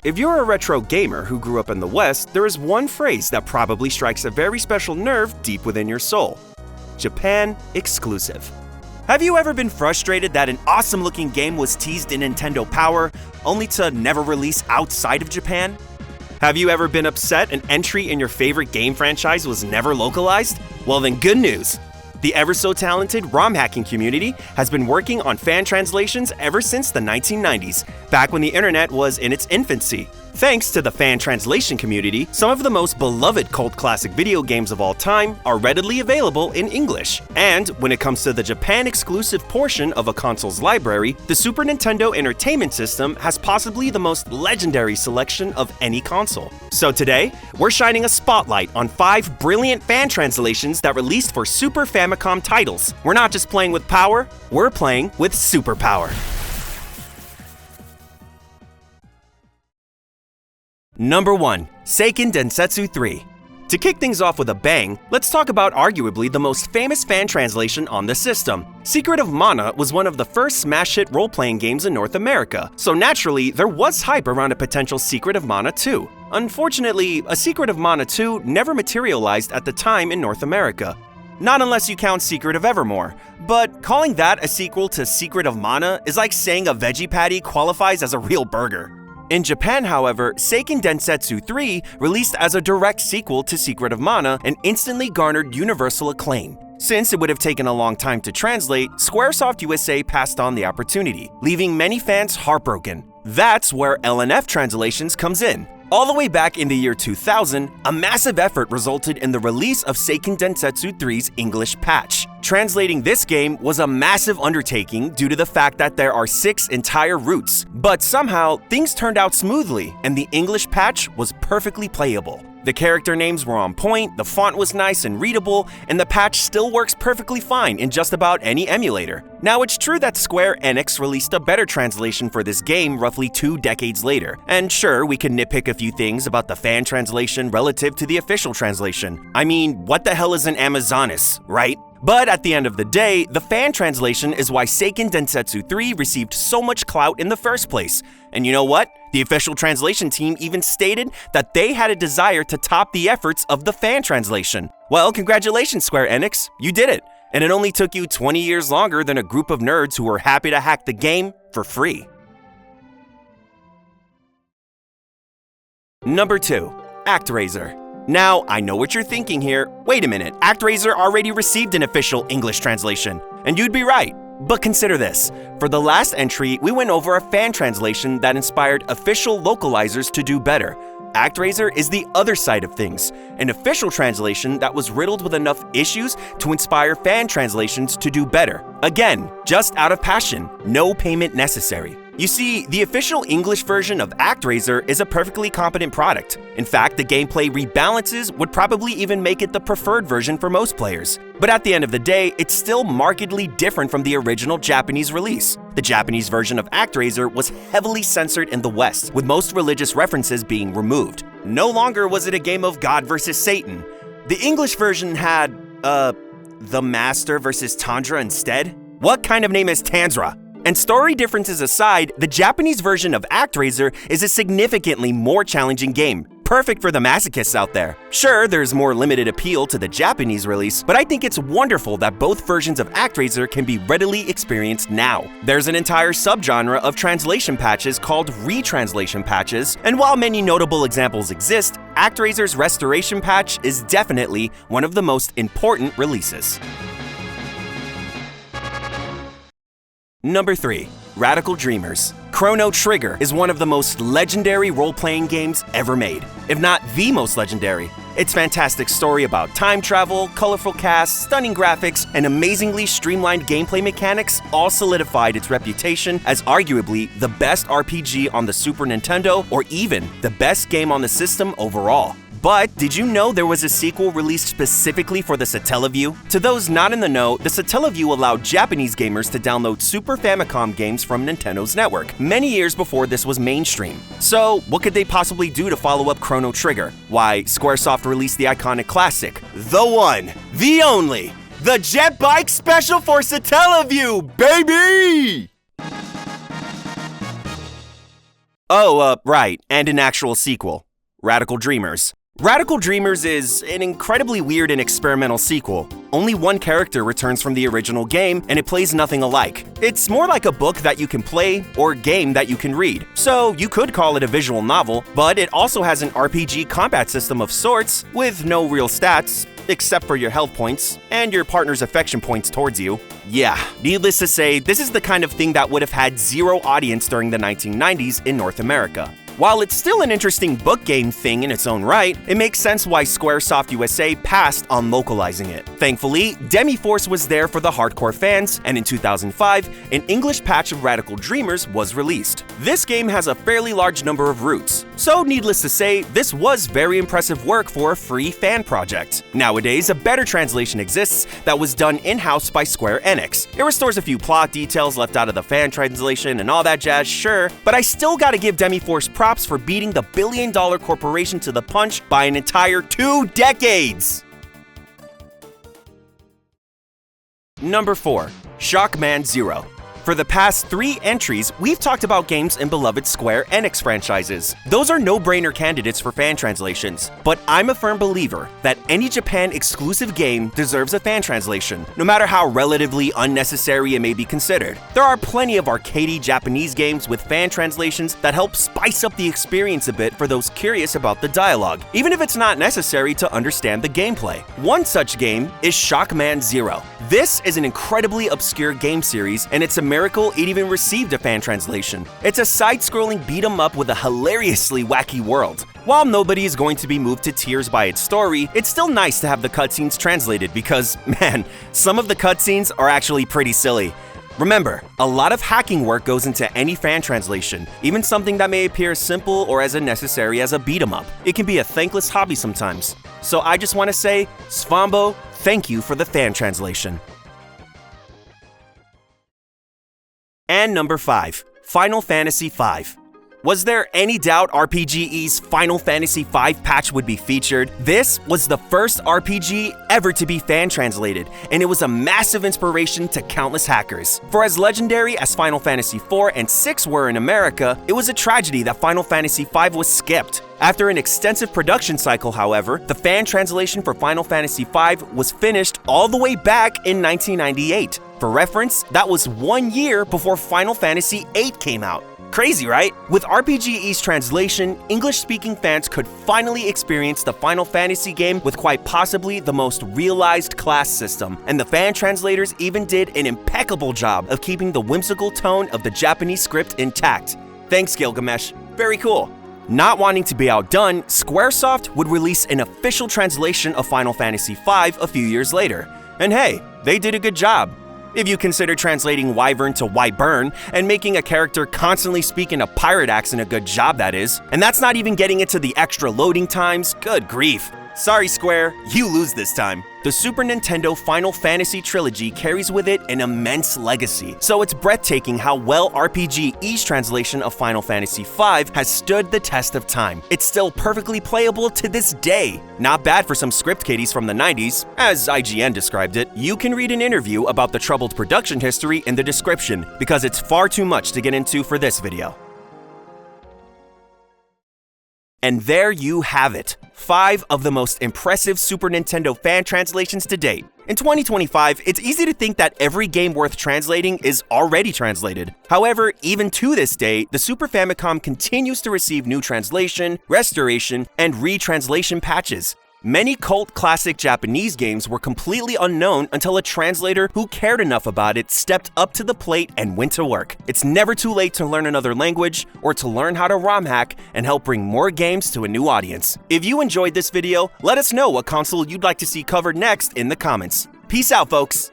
If you're a retro gamer who grew up in the West, there is one phrase that probably strikes a very special nerve deep within your soul. Japan exclusive. Have you ever been frustrated that an awesome-looking game was teased in Nintendo Power, only to never release outside of Japan? Have you ever been upset an entry in your favorite game franchise was never localized? Well then, good news! The ever-so-talented ROM hacking community has been working on fan translations ever since the 1990s, back when the internet was in its infancy. Thanks to the fan translation community, some of the most beloved cult classic video games of all time are readily available in English. And when it comes to the Japan-exclusive portion of a console's library, the Super Nintendo Entertainment System has possibly the most legendary selection of any console. So today, we're shining a spotlight on 5 brilliant fan translations that released for Super Famicom titles. We're not just playing with power, we're playing with superpower. Number 1. Seiken Densetsu 3. To kick things off with a bang, let's talk about arguably the most famous fan translation on the system. Secret of Mana was one of the first smash hit role-playing games in North America, so naturally, there was hype around a potential Secret of Mana 2. Unfortunately, a Secret of Mana 2 never materialized at the time in North America. Not unless you count Secret of Evermore. But calling that a sequel to Secret of Mana is like saying a veggie patty qualifies as a real burger. In Japan, however, Seiken Densetsu 3 released as a direct sequel to Secret of Mana and instantly garnered universal acclaim. Since it would have taken a long time to translate, Squaresoft USA passed on the opportunity, leaving many fans heartbroken. That's where LNF translations comes in. All the way back in the year 2000, a massive effort resulted in the release of Seiken Densetsu 3's English patch. Translating this game was a massive undertaking due to the fact that there are 6 entire routes, but somehow things turned out smoothly and the English patch was perfectly playable. The character names were on point, the font was nice and readable, and the patch still works perfectly fine in just about any emulator. Now, it's true that Square Enix released a better translation for this game roughly 2 decades later, and sure, we can nitpick a few things about the fan translation relative to the official translation. I mean, what the hell is an Amazonas, right? But at the end of the day, the fan translation is why Seiken Densetsu 3 received so much clout in the first place. And you know what? The official translation team even stated that they had a desire to top the efforts of the fan translation. Well, congratulations, Square Enix, you did it. And it only took you 20 years longer than a group of nerds who were happy to hack the game for free. Number 2. ActRaiser. Now, I know what you're thinking here. Wait a minute, ActRaiser already received an official English translation. And you'd be right. But consider this. For the last entry, we went over a fan translation that inspired official localizers to do better. ActRaiser is the other side of things, an official translation that was riddled with enough issues to inspire fan translations to do better. Again, just out of passion, no payment necessary. You see, the official English version of ActRaiser is a perfectly competent product. In fact, the gameplay rebalances would probably even make it the preferred version for most players. But at the end of the day, it's still markedly different from the original Japanese release. The Japanese version of ActRaiser was heavily censored in the West, with most religious references being removed. No longer was it a game of God versus Satan. The English version had, the Master versus Tandra instead? What kind of name is Tanzra? And story differences aside, the Japanese version of ActRaiser is a significantly more challenging game, perfect for the masochists out there. Sure, there's more limited appeal to the Japanese release, but I think it's wonderful that both versions of ActRaiser can be readily experienced now. There's an entire subgenre of translation patches called retranslation patches, and while many notable examples exist, ActRaiser's restoration patch is definitely one of the most important releases. Number 3. Radical Dreamers. Chrono Trigger is one of the most legendary role-playing games ever made, if not the most legendary. Its fantastic story about time travel, colorful cast, stunning graphics, and amazingly streamlined gameplay mechanics all solidified its reputation as arguably the best RPG on the Super Nintendo or even the best game on the system overall. But did you know there was a sequel released specifically for the Satellaview? To those not in the know, the Satellaview allowed Japanese gamers to download Super Famicom games from Nintendo's network, many years before this was mainstream. So, what could they possibly do to follow up Chrono Trigger? Why, Squaresoft released the iconic classic, the one, the only, the Jet Bike Special for Satellaview, baby! Oh, right, and an actual sequel, Radical Dreamers. Radical Dreamers is an incredibly weird and experimental sequel. Only one character returns from the original game, and it plays nothing alike. It's more like a book that you can play or game that you can read. So you could call it a visual novel, but it also has an RPG combat system of sorts with no real stats, except for your health points and your partner's affection points towards you. Yeah, needless to say, this is the kind of thing that would have had zero audience during the 1990s in North America. While it's still an interesting book game thing in its own right, it makes sense why Squaresoft USA passed on localizing it. Thankfully, Demi-Force was there for the hardcore fans, and in 2005, an English patch of Radical Dreamers was released. This game has a fairly large number of roots, so needless to say, this was very impressive work for a free fan project. Nowadays, a better translation exists that was done in-house by Square Enix. It restores a few plot details left out of the fan translation and all that jazz, sure, but I still gotta give Demi-Force props for beating the billion-dollar corporation to the punch by an entire 2 decades! Number 4. Shockman 0. For the past 3 entries, we've talked about games in beloved Square Enix franchises. Those are no-brainer candidates for fan translations, but I'm a firm believer that any Japan-exclusive game deserves a fan translation, no matter how relatively unnecessary it may be considered. There are plenty of arcadey Japanese games with fan translations that help spice up the experience a bit for those curious about the dialogue, even if it's not necessary to understand the gameplay. One such game is Shockman 0. This is an incredibly obscure game series, and it's a miracle it even received a fan translation. It's a side-scrolling beat-em-up with a hilariously wacky world. While nobody is going to be moved to tears by its story, it's still nice to have the cutscenes translated because, man, some of the cutscenes are actually pretty silly. Remember, a lot of hacking work goes into any fan translation, even something that may appear simple or as unnecessary as a beat-em-up. It can be a thankless hobby sometimes. So I just want to say, Svambo, thank you for the fan translation. And number 5, Final Fantasy V. Was there any doubt RPGE's Final Fantasy V patch would be featured? This was the first RPG ever to be fan translated, and it was a massive inspiration to countless hackers. For as legendary as Final Fantasy IV and VI were in America, it was a tragedy that Final Fantasy V was skipped. After an extensive production cycle, however, the fan translation for Final Fantasy V was finished all the way back in 1998. For reference, that was 1 year before Final Fantasy VIII came out. Crazy, right? With RPGE's translation, English-speaking fans could finally experience the Final Fantasy game with quite possibly the most realized class system, and the fan translators even did an impeccable job of keeping the whimsical tone of the Japanese script intact. Thanks, Gilgamesh. Very cool. Not wanting to be outdone, Squaresoft would release an official translation of Final Fantasy V a few years later. And hey, they did a good job. If you consider translating Wyvern to Wyburn and making a character constantly speak in a pirate accent a good job, that is. And that's not even getting into the extra loading times. Good grief. Sorry, Square, you lose this time. The Super Nintendo Final Fantasy trilogy carries with it an immense legacy, so it's breathtaking how well RPGE's translation of Final Fantasy V has stood the test of time. It's still perfectly playable to this day. Not bad for some script kiddies from the 90s, as IGN described it. You can read an interview about the troubled production history in the description, because it's far too much to get into for this video. And there you have it, 5 of the most impressive Super Nintendo fan translations to date. In 2025, it's easy to think that every game worth translating is already translated. However, even to this day, the Super Famicom continues to receive new translation, restoration, and retranslation patches. Many cult classic Japanese games were completely unknown until a translator who cared enough about it stepped up to the plate and went to work. It's never too late to learn another language or to learn how to ROM hack and help bring more games to a new audience. If you enjoyed this video, let us know what console you'd like to see covered next in the comments. Peace out, folks!